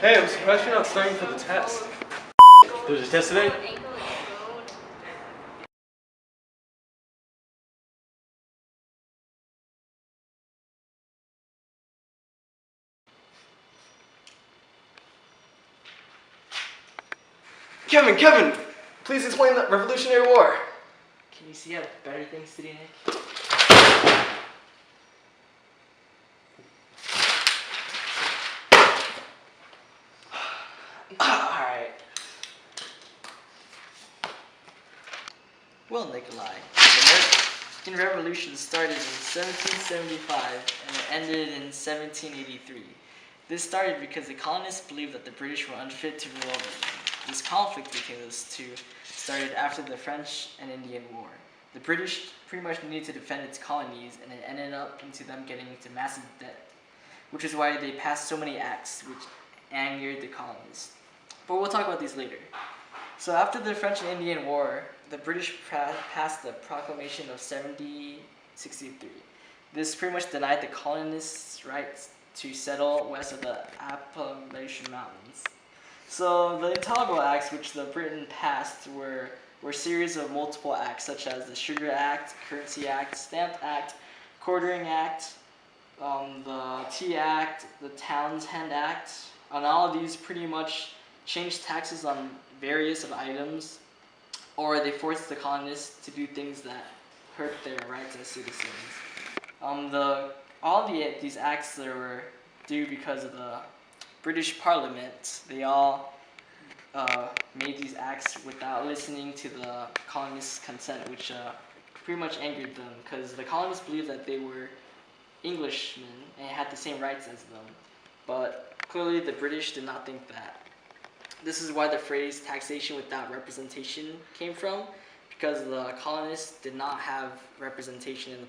Hey, I'm surprised you're not studying for the test. There's a test today? Kevin! Please explain the Revolutionary War. Can you see I have better things to do, Nick? Alright. Well, Nikolai, the American Revolution started in 1775 and it ended in 1783. This started because the colonists believed that the British were unfit to rule over them. This conflict between those two started after the French and Indian War. The British pretty much needed to defend its colonies, and it ended up into them getting into massive debt, which is why they passed so many acts which angered the colonists. But we'll talk about these later. So after the French and Indian War, the British passed the Proclamation of 1763. This pretty much denied the colonists' rights to settle west of the Appalachian Mountains. So the intolerable acts which the Britain passed were a series of multiple acts, such as the Sugar Act, Currency Act, Stamp Act, Quartering Act, the Tea Act, the Townshend Act, and all of these pretty much changed taxes on various of items, or they forced the colonists to do things that hurt their rights as citizens. These acts that were due because of the British Parliament. They all made these acts without listening to the colonists' consent, which pretty much angered them, because the colonists believed that they were Englishmen and had the same rights as them. But clearly the British did not think that. This is why the phrase taxation without representation came from, because the colonists did not have representation in the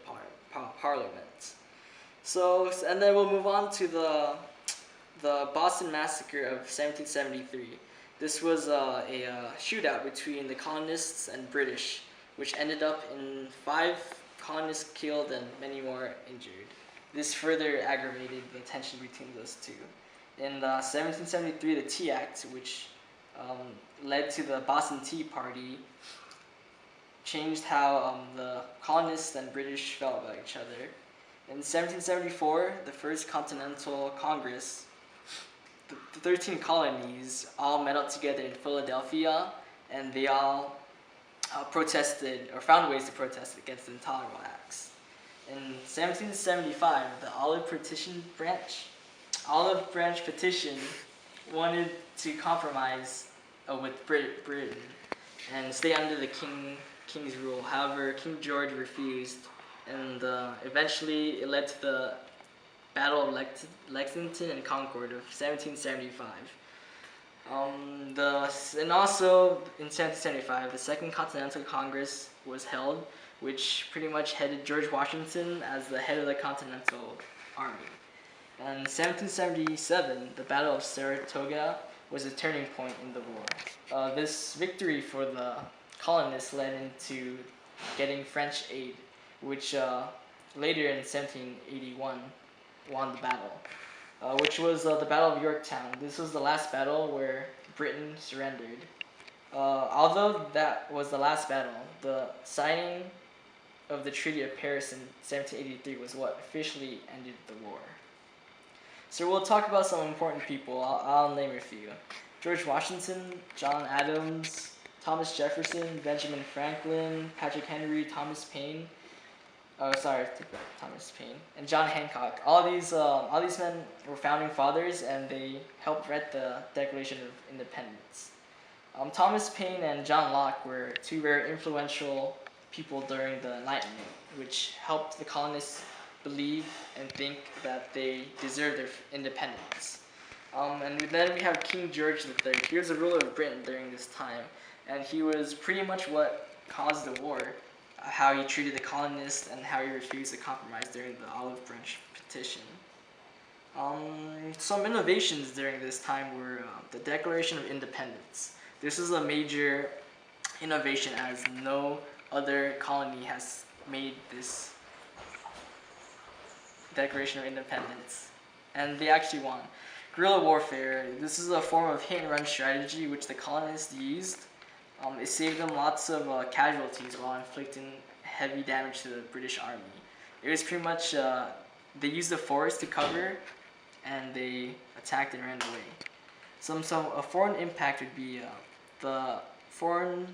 parliament. So, and then we'll move on to the Boston Massacre of 1773. This was a shootout between the colonists and British, which ended up in 5 colonists killed and many more injured. This further aggravated the tension between those two. In 1773, the Tea Act, which led to the Boston Tea Party, changed how the colonists and British felt about each other. In 1774, the First Continental Congress, the 13 colonies all met up together in Philadelphia, and they all protested, or found ways to protest against the intolerable acts. In 1775, the Olive Branch Petition wanted to compromise with Britain and stay under the king's rule. However, King George refused, and eventually it led to the Battle of Lexington and Concord of 1775. And also in 1775, the Second Continental Congress was held, which pretty much headed George Washington as the head of the Continental Army. And in 1777, the Battle of Saratoga was a turning point in the war. This victory for the colonists led into getting French aid, which later in 1781 won the battle, which was the Battle of Yorktown. This was the last battle where Britain surrendered. Although that was the last battle, the signing of the Treaty of Paris in 1783 was what officially ended the war. So we'll talk about some important people. I'll name a few. George Washington, John Adams, Thomas Jefferson, Benjamin Franklin, Patrick Henry, Thomas Paine, and John Hancock. All these men were founding fathers, and they helped write the Declaration of Independence. Thomas Paine and John Locke were 2 very influential people during the Enlightenment, which helped the colonists believe and think that they deserved their independence. And then we have King George III. He was the ruler of Britain during this time, and he was pretty much what caused the war. How he treated the colonists and how he refused to compromise during the Olive Branch Petition. Some innovations during this time were the Declaration of Independence. This is a major innovation, as no other colony has made this Declaration of Independence, and they actually won. Guerrilla warfare. This is a form of hit-and-run strategy which the colonists used. It saved them lots of casualties while inflicting heavy damage to the British Army. It was pretty much, they used the forest to cover, and they attacked and ran away. A foreign impact would be the foreign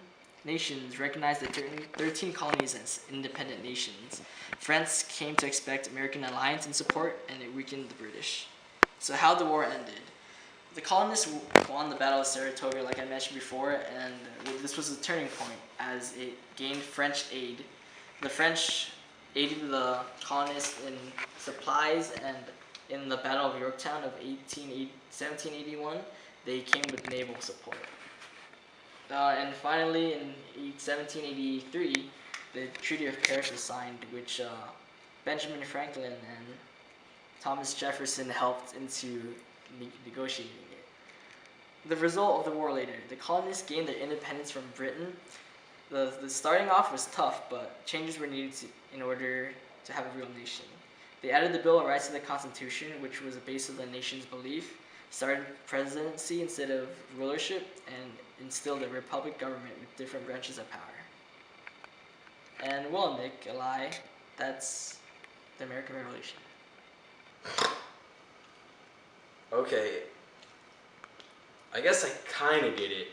nations recognized the 13 colonies as independent nations. France came to expect American alliance and support, and it weakened the British. So how the war ended. The colonists won the Battle of Saratoga, like I mentioned before, and this was a turning point as it gained French aid. The French aided the colonists in supplies, and in the Battle of Yorktown of 1781, they came with naval support. And finally, in 1783, the Treaty of Paris was signed, which Benjamin Franklin and Thomas Jefferson helped into negotiating it. The result of the war later, the colonists gained their independence from Britain. The starting off was tough, but changes were needed in order to have a real nation. They added the Bill of Rights to the Constitution, which was the base of the nation's belief, started presidency instead of rulership, and instilled a republic government with different branches of power. And well, Nick, a lie, that's the American Revolution. Okay. I guess I kind of get it.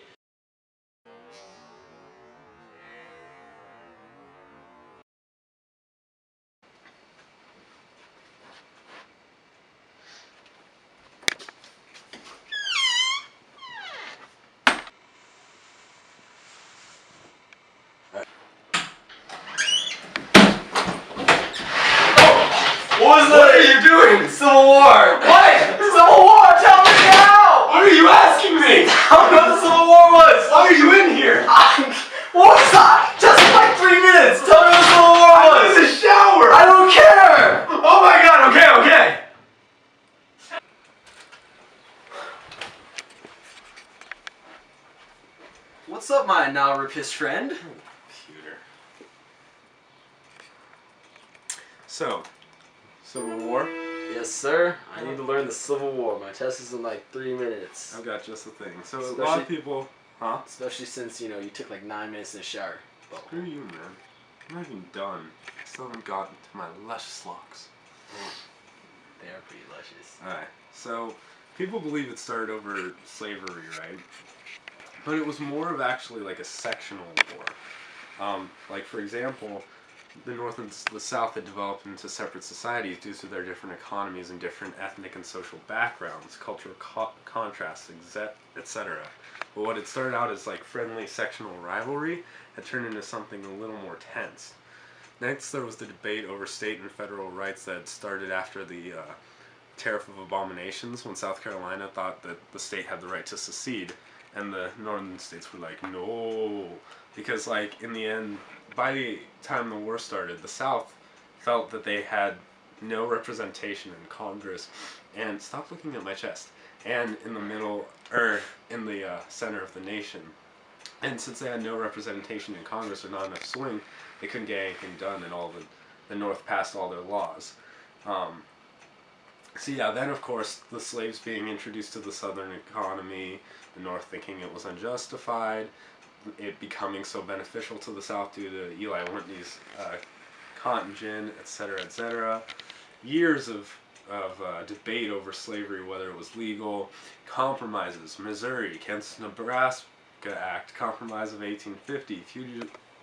What are you doing? Civil War! What? Civil War! Tell me now! What are you asking me? I don't know what the Civil War was! Why are you in here? What was that? Just like 3 minutes! Tell me what the Civil War was! I was in the shower! I don't care! Oh my god, okay. What's up, my now rapist friend? Computer. So, Civil War? Yes, sir. I need to learn the Civil War. My test is in like 3 minutes. I've got just the thing. So a lot of people, huh? Especially since, you took like 9 minutes in the shower. Screw you, man. I'm not even done. I still haven't gotten to my luscious locks. They are pretty luscious. Alright, so people believe it started over slavery, right? But it was more of actually like a sectional war. Like for example, the North and the South had developed into separate societies due to their different economies and different ethnic and social backgrounds, cultural contrasts, etc. But what had started out as like friendly sectional rivalry had turned into something a little more tense. Next, there was the debate over state and federal rights that started after the Tariff of Abominations, when South Carolina thought that the state had the right to secede, and the northern states were like, no, because like in the end, by the time the war started, the South felt that they had no representation in Congress, and stop looking at my chest, and in the middle, or in the center of the nation. And since they had no representation in Congress or not enough swing, they couldn't get anything done, and the North passed all their laws. So yeah, then of course the slaves being introduced to the Southern economy, the North thinking it was unjustified, it becoming so beneficial to the South due to Eli Whitney's cotton gin, etc., etc. Years of debate over slavery, whether it was legal, compromises, Missouri, Kansas-Nebraska Act, Compromise of 1850,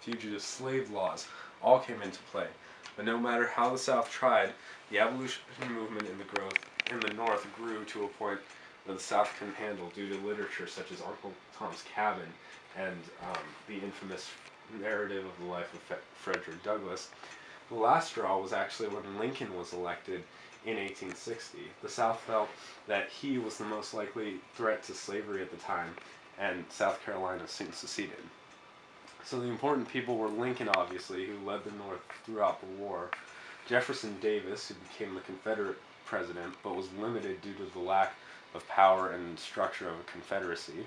fugitive slave laws, all came into play. But no matter how the South tried, the abolition movement in the North grew to a point where the South couldn't handle due to literature such as Uncle Tom's Cabin and the infamous narrative of the life of Frederick Douglass. The last straw was actually when Lincoln was elected in 1860. The South felt that he was the most likely threat to slavery at the time, and South Carolina soon seceded. So the important people were Lincoln, obviously, who led the North throughout the war, Jefferson Davis, who became the Confederate president, but was limited due to the lack of power and structure of a confederacy,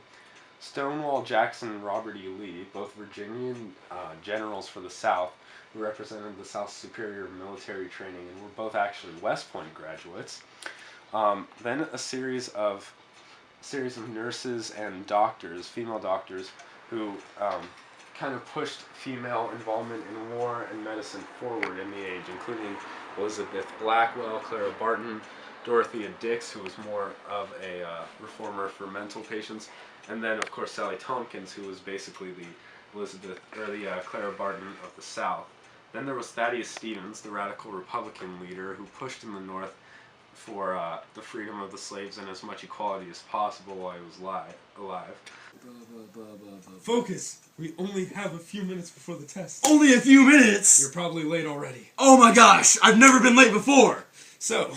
Stonewall Jackson and Robert E. Lee, both Virginian generals for the South, who represented the South's superior military training and were both actually West Point graduates, Then a series of nurses and doctors, female doctors, who kind of pushed female involvement in war and medicine forward in the age, including Elizabeth Blackwell, Clara Barton, Dorothea Dix, who was more of a reformer for mental patients, and then of course Sally Tompkins, who was basically the Clara Barton of the South. Then there was Thaddeus Stevens, the radical Republican leader, who pushed in the North for the freedom of the slaves and as much equality as possible while he was alive. Focus! We only have a few minutes before the test. Only a few minutes? You're probably late already. Oh my gosh, I've never been late before! So,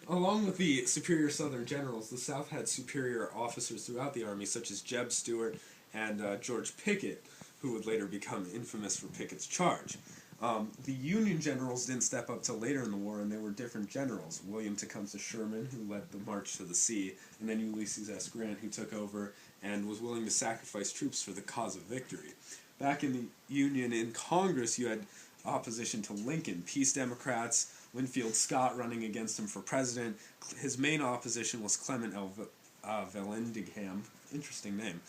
along with the superior Southern generals, the South had superior officers throughout the Army, such as Jeb Stuart and George Pickett, who would later become infamous for Pickett's charge. The Union generals didn't step up till later in the war, and they were different generals. William Tecumseh Sherman, who led the March to the Sea, and then Ulysses S. Grant, who took over and was willing to sacrifice troops for the cause of victory. Back in the Union, in Congress, you had opposition to Lincoln, Peace Democrats, Winfield Scott running against him for president. His main opposition was Clement L. Vallandigham. Interesting name.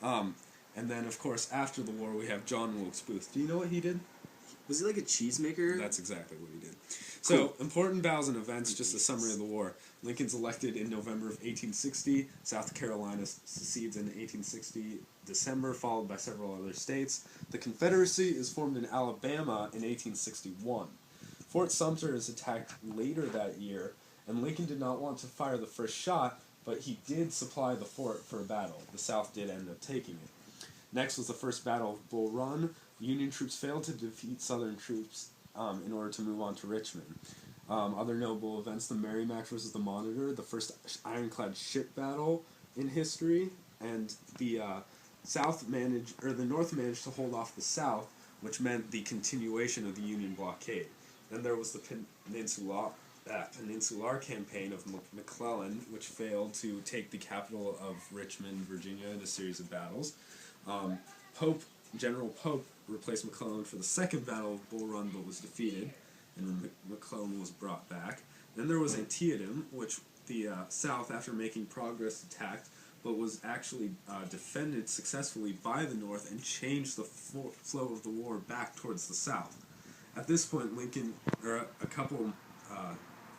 And then, of course, after the war, we have John Wilkes Booth. Do you know what he did? Was he like a cheesemaker? That's exactly what he did. So, important battles and events, just a summary of the war. Lincoln's elected in November of 1860. South Carolina secedes in 1860 December, followed by several other states. The Confederacy is formed in Alabama in 1861. Fort Sumter is attacked later that year, and Lincoln did not want to fire the first shot, but he did supply the fort for a battle. The South did end up taking it. Next was the First Battle of Bull Run. Union troops failed to defeat Southern troops in order to move on to Richmond. Other notable events: the Merrimack versus the Monitor, the first ironclad ship battle in history, and the North managed to hold off the South, which meant the continuation of the Union blockade. Then there was the Peninsular Campaign of McClellan, which failed to take the capital of Richmond, Virginia, in a series of battles. General Pope replaced McClellan for the Second Battle of Bull Run, but was defeated, and McClellan was brought back. Then there was Antietam, which the South, after making progress, attacked, but was actually defended successfully by the North and changed the flow of the war back towards the South. At this point, a couple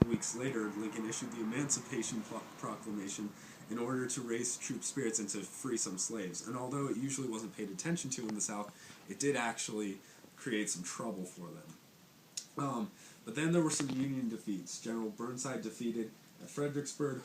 weeks later, Lincoln issued the Emancipation Proclamation in order to raise troop spirits and to free some slaves. And although it usually wasn't paid attention to in the South, it did actually create some trouble for them. But then there were some Union defeats. General Burnside defeated at Fredericksburg,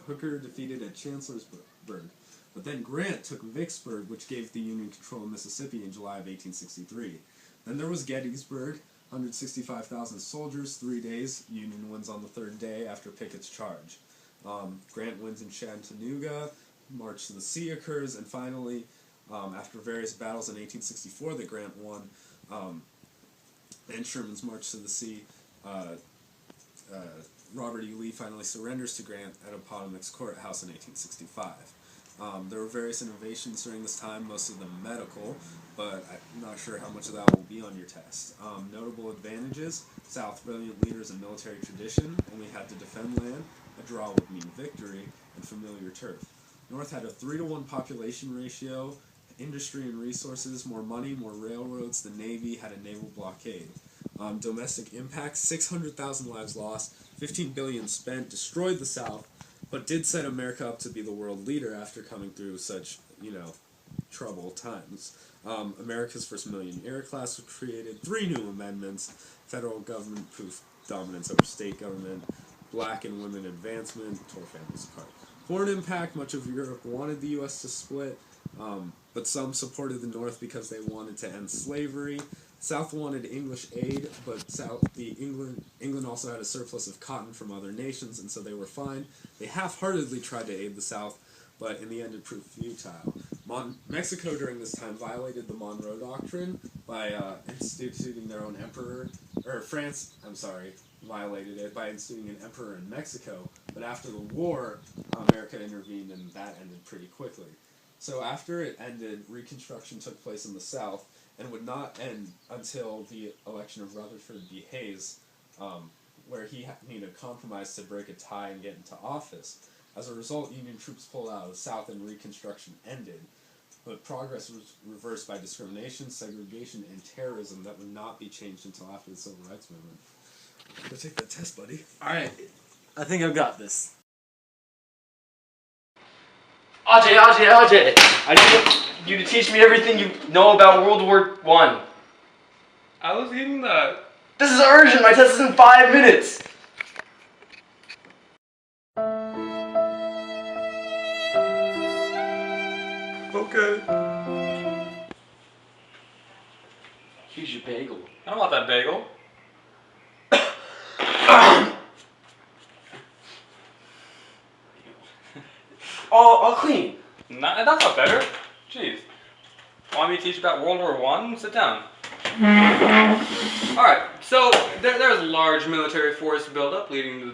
Hooker defeated at Chancellorsburg. But then Grant took Vicksburg, which gave the Union control of Mississippi in July of 1863. Then there was Gettysburg, 165,000 soldiers, 3 days. Union wins on the third day after Pickett's charge. Grant wins in Chattanooga, March to the Sea occurs, and finally, after various battles in 1864 that Grant won, and Sherman's March to the Sea, Robert E. Lee finally surrenders to Grant at Appomattox Courthouse in 1865. There were various innovations during this time, most of them medical, but I'm not sure how much of that will be on your test. Notable advantages: South brilliant leaders and military tradition, only had to defend land, a draw would mean victory, and familiar turf. North had a 3-to-1 population ratio, industry and resources, more money, more railroads, the Navy had a naval blockade. Domestic impact: 600,000 lives lost, 15 billion spent, destroyed the South, but did set America up to be the world leader after coming through such, troubled times. America's first millionaire class was created, 3 new amendments, federal government proof dominance over state government, black and women advancement, tore families apart. Foreign impact: much of Europe wanted the U.S. to split, but some supported the North because they wanted to end slavery. South wanted English aid, but England also had a surplus of cotton from other nations, and so they were fine. They half-heartedly tried to aid the South, but in the end it proved futile. Mexico during this time violated the Monroe Doctrine by instituting their own emperor, violated it by instituting an emperor in Mexico, but after the war, America intervened and that ended pretty quickly. So after it ended, Reconstruction took place in the South, and would not end until the election of Rutherford B. Hayes, where he needed a compromise to break a tie and get into office. As a result, Union troops pulled out of the South and Reconstruction ended. But progress was reversed by discrimination, segregation, and terrorism that would not be changed until after the Civil Rights Movement. Go take that test, buddy. Alright, I think I've got this. AJ, I need you to teach me everything you know about World War I. I was eating that. This is urgent. My test is in 5 minutes. Okay. Here's your bagel. I don't want that bagel. All clean. That's not better. Jeez. Want me to teach about World War I? Sit down. Alright, so there's a large military force buildup leading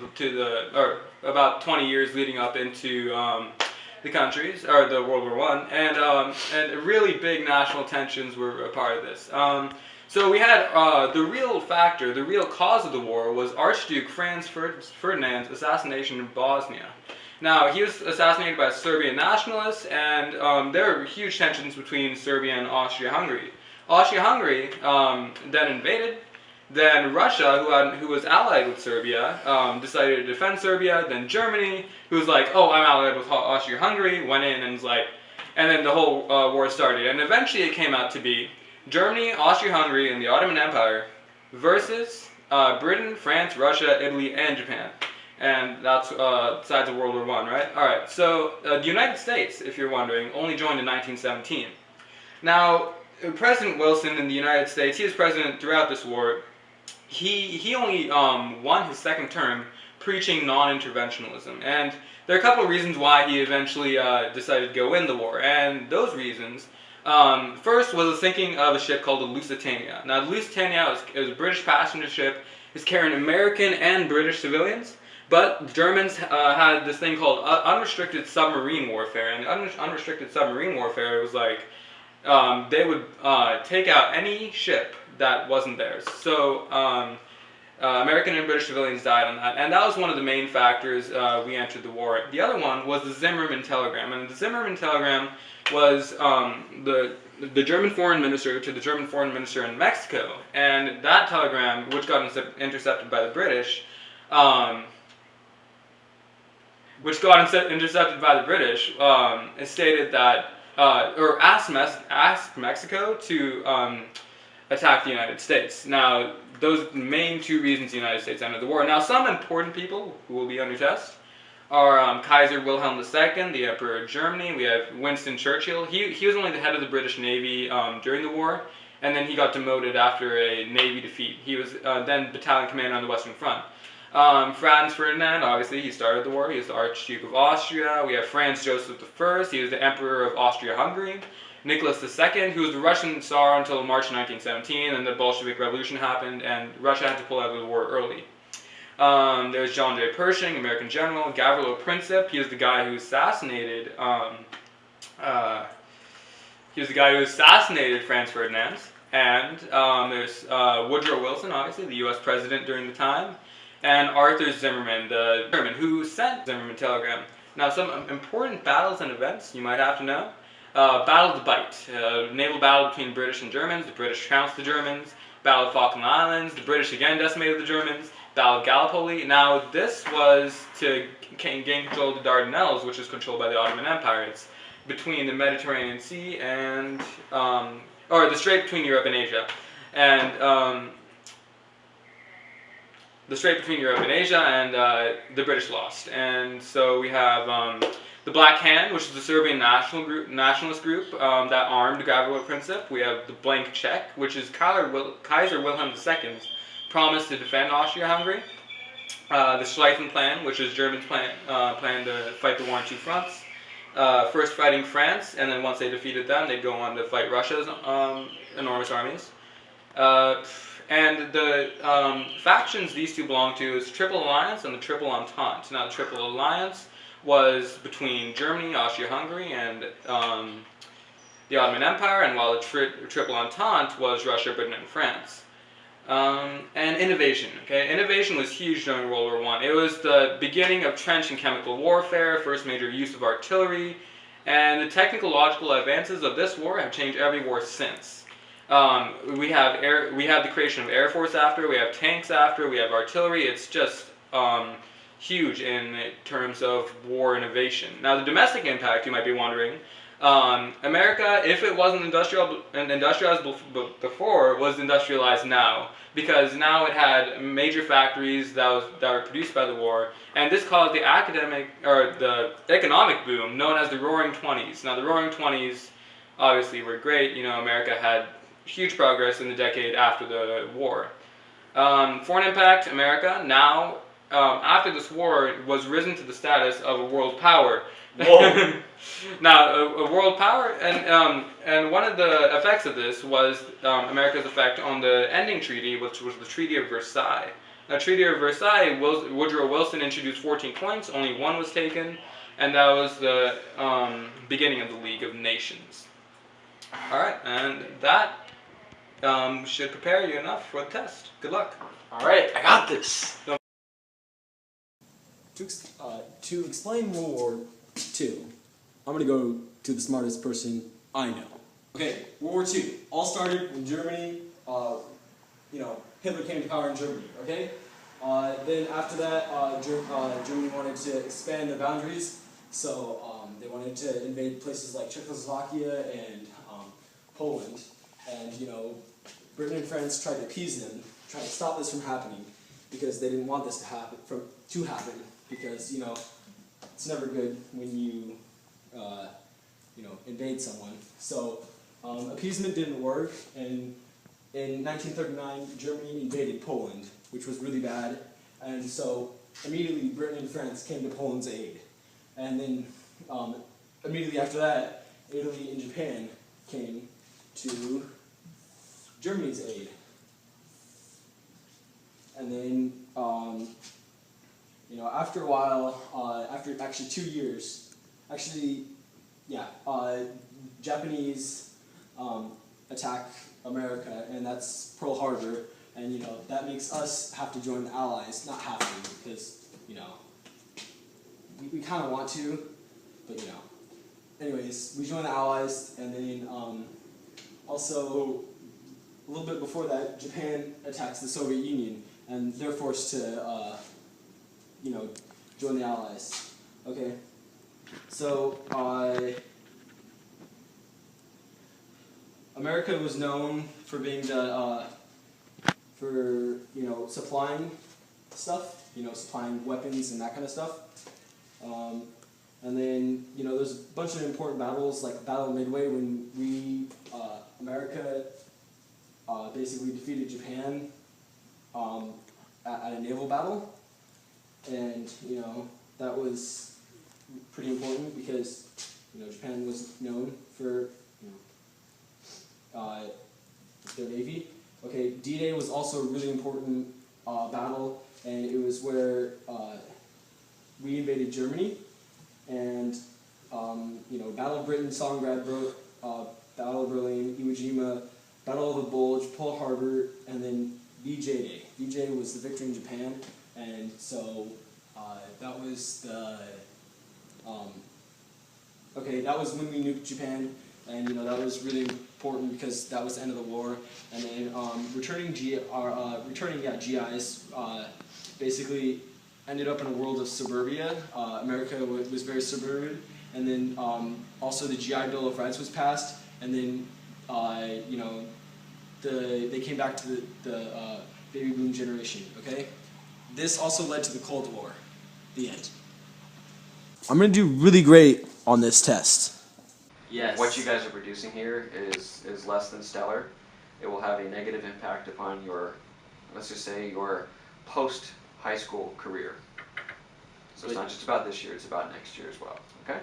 or about 20 years leading up into the countries, or the World War I, and really big national tensions were a part of this. So we had the real cause of the war was Archduke Franz Ferdinand's assassination in Bosnia. Now, he was assassinated by Serbian nationalists, and there were huge tensions between Serbia and Austria-Hungary. Austria-Hungary then invaded. Then Russia, who was allied with Serbia, decided to defend Serbia. Then Germany, who was like, oh, I'm allied with Austria-Hungary, went in and was like, and then the whole war started. And eventually it came out to be Germany, Austria-Hungary, and the Ottoman Empire versus Britain, France, Russia, Italy, and Japan. And that's sides of World War I, right? Alright, so the United States, if you're wondering, only joined in 1917. Now, President Wilson in the United States, he was president throughout this war. He only won his second term preaching non-interventionalism. And there are a couple of reasons why he eventually decided to go in the war. And those reasons, first was the sinking of a ship called the Lusitania. Now, the Lusitania was a British passenger ship. It's carrying American and British civilians. But Germans had this thing called unrestricted submarine warfare. And unrestricted submarine warfare was like, they would take out any ship that wasn't theirs. So American and British civilians died on that, and that was one of the main factors we entered the war. The other one was the Zimmermann telegram, and the Zimmermann telegram was the German foreign minister to the German foreign minister in Mexico, and that telegram, which got intercepted by the British, it stated that, or asked Mexico to attack the United States. Now, those main two reasons the United States entered the war. Now, some important people who will be under test are Kaiser Wilhelm II, the Emperor of Germany. We have Winston Churchill. He was only the head of the British Navy during the war, and then he got demoted after a Navy defeat. He was then battalion commander on the Western Front. Franz Ferdinand, obviously, he started the war. He was the Archduke of Austria. We have Franz Joseph I. He was the Emperor of Austria-Hungary. Nicholas II, who was the Russian Tsar until March 1917, and the Bolshevik Revolution happened, and Russia had to pull out of the war early. There's John J. Pershing, American general. Gavrilo Princip, he was the guy who assassinated. Franz Ferdinand. And there's Woodrow Wilson, obviously, the U.S. president during the time. And Arthur Zimmerman, the German, who sent Zimmermann telegram. Now, some important battles and events you might have to know. Battle of the Bight, naval battle between British and Germans. The British trounced the Germans. Battle of Falkland Islands. The British again decimated the Germans. Battle of Gallipoli. Now, this was to gain control of the Dardanelles, which is controlled by the Ottoman Empire. It's between the Mediterranean Sea and, or the strait between Europe and Asia. And the strait between Europe and Asia, and the British lost. And so we have the Black Hand, which is the Serbian nationalist group that armed Gavrilo Princip. We have the Blank Check, which is Kaiser Wilhelm II's promise to defend Austria-Hungary. The Schlieffen Plan, which is Germany's plan to fight the war on two fronts. First fighting France, and then once they defeated them, they'd go on to fight Russia's enormous armies. And the factions these two belong to is Triple Alliance and the Triple Entente. Now, the Triple Alliance was between Germany, Austria-Hungary, and the Ottoman Empire, and while the Triple Entente was Russia, Britain, and France. And innovation. Okay, innovation was huge during World War I. It was the beginning of trench and chemical warfare, first major use of artillery, and the technological advances of this war have changed every war since. We have the creation of Air Force after, we have tanks after, we have artillery. It's just huge in terms of war innovation. Now, the domestic impact, you might be wondering. America, if it wasn't industrialized before, was industrialized now, because now it had major factories that were produced by the war, and this caused the economic boom known as the Roaring Twenties. Now, the Roaring Twenties obviously were great. You know, America had huge progress in the decade after the war. Foreign impact: America now, after this war, was risen to the status of a world power. Whoa. Now, a world power, and one of the effects of this was America's effect on the ending treaty, which was the Treaty of Versailles. Now, Treaty of Versailles, Woodrow Wilson introduced 14 points, only one was taken, and that was the beginning of the League of Nations. All right, and that should prepare you enough for the test. Good luck. All right, I got this. To explain World War II, I'm going to go to the smartest person I know. Okay, World War II all started when Germany, Hitler came to power in Germany, okay? Then after that, Germany wanted to expand their boundaries, so they wanted to invade places like Czechoslovakia and Poland, and, Britain and France tried to appease them, tried to stop this from happening, because they didn't want this to happen, because, it's never good when you, invade someone. So, appeasement didn't work, and in 1939, Germany invaded Poland, which was really bad, and so immediately Britain and France came to Poland's aid. And then, immediately after that, Italy and Japan came to Germany's aid. And then, after a while, after actually 2 years, Japanese attack America, and that's Pearl Harbor, and that makes us have to join the Allies. Not have to, because we kind of want to, but anyways, we join the Allies, and then also a little bit before that, Japan attacks the Soviet Union, and they're forced to join the Allies. Okay, so America was known for being supplying stuff, supplying weapons and that kind of stuff. And then, there's a bunch of important battles, like Battle of Midway, when America basically defeated Japan at a naval battle. And, that was pretty important because, Japan was known for, their navy. Okay, D-Day was also a really important battle, and it was where we invaded Germany, and Battle of Britain, Stalingrad, Battle of Berlin, Iwo Jima, Battle of the Bulge, Pearl Harbor, and then VJ Day. VJ was the victory in Japan, and so that was the that was when we nuked Japan, and that was really important because that was the end of the war. And then returning GIs basically ended up in a world of suburbia. America was very suburban, and then also the GI Bill of Rights was passed, and then they came back to the baby boom generation. Okay, this also led to the Cold War. The end. I'm gonna do really great on this test. Yes. What you guys are producing here is less than stellar. It will have a negative impact upon your, let's just say, your post-high school career. So it's not just about this year, it's about next year as well, okay?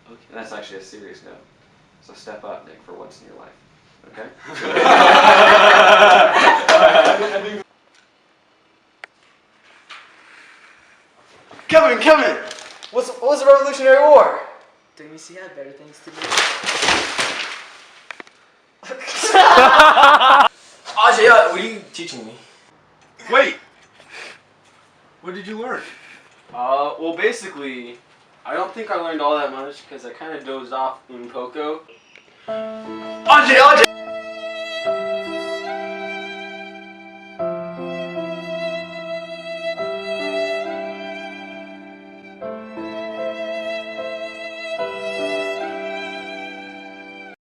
Okay. And that's actually a serious note. So step up, Nick, for once in your life, okay? Kevin! What's the Revolutionary War? Didn't you see I had better things to do? Ajay, what are you teaching me? Wait! What did you learn? Well, basically, I don't think I learned all that much because I kind of dozed off in Poco. Ajay!